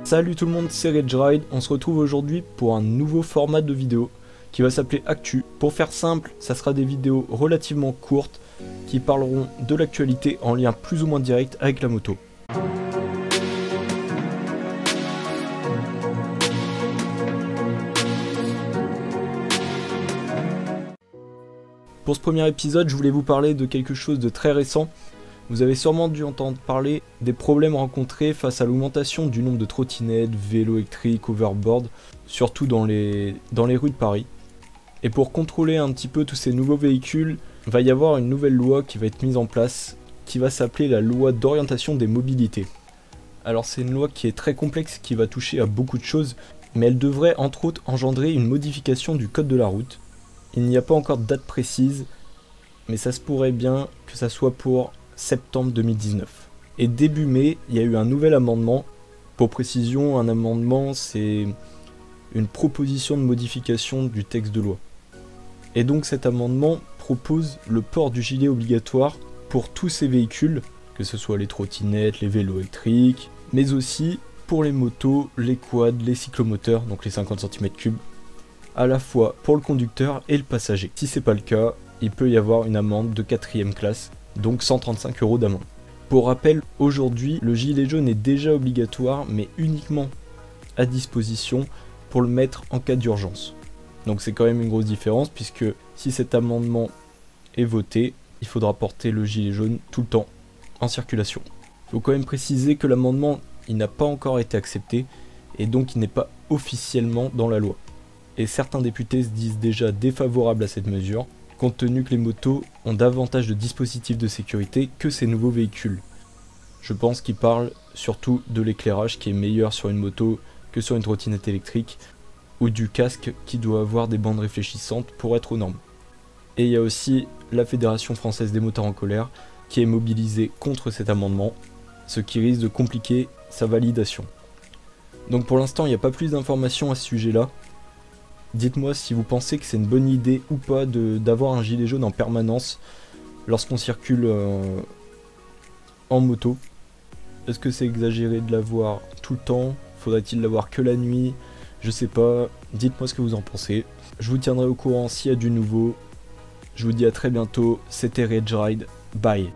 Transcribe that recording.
Salut tout le monde, c'est RageRide. On se retrouve aujourd'hui pour un nouveau format de vidéo qui va s'appeler Actu. Pour faire simple, ça sera des vidéos relativement courtes qui parleront de l'actualité en lien plus ou moins direct avec la moto. Pour ce premier épisode, je voulais vous parler de quelque chose de très récent. Vous avez sûrement dû entendre parler des problèmes rencontrés face à l'augmentation du nombre de trottinettes, vélos électriques, overboard, surtout dans les rues de Paris. Et pour contrôler un petit peu tous ces nouveaux véhicules, il va y avoir une nouvelle loi qui va être mise en place, qui va s'appeler la loi d'orientation des mobilités. Alors c'est une loi qui est très complexe, qui va toucher à beaucoup de choses, mais elle devrait entre autres engendrer une modification du code de la route. Il n'y a pas encore de date précise, mais ça se pourrait bien que ça soit pour septembre 2019. Et début mai, il y a eu un nouvel amendement. Pour précision, un amendement, c'est une proposition de modification du texte de loi. Et donc cet amendement propose le port du gilet obligatoire pour tous ces véhicules, que ce soit les trottinettes, les vélos électriques, mais aussi pour les motos, les quads, les cyclomoteurs, donc les 50 cm3, à la fois pour le conducteur et le passager. Si c'est pas le cas, il peut y avoir une amende de 4e classe, donc 135 € d'amende. Pour rappel, aujourd'hui, le gilet jaune est déjà obligatoire, mais uniquement à disposition pour le mettre en cas d'urgence. Donc c'est quand même une grosse différence, puisque si cet amendement est voté, il faudra porter le gilet jaune tout le temps en circulation. Il faut quand même préciser que l'amendement, il n'a pas encore été accepté, et donc il n'est pas officiellement dans la loi. Et certains députés se disent déjà défavorables à cette mesure, compte tenu que les motos ont davantage de dispositifs de sécurité que ces nouveaux véhicules. Je pense qu'ils parlent surtout de l'éclairage qui est meilleur sur une moto que sur une trottinette électrique, ou du casque qui doit avoir des bandes réfléchissantes pour être aux normes. Et il y a aussi la Fédération française des motards en colère qui est mobilisée contre cet amendement, ce qui risque de compliquer sa validation. Donc pour l'instant il n'y a pas plus d'informations à ce sujet-là. Dites-moi si vous pensez que c'est une bonne idée ou pas d'avoir un gilet jaune en permanence lorsqu'on circule en moto. Est-ce que c'est exagéré de l'avoir tout le temps? Faudrait-il l'avoir que la nuit? Je sais pas, dites-moi ce que vous en pensez. Je vous tiendrai au courant s'il y a du nouveau. Je vous dis à très bientôt, c'était RageRide, bye.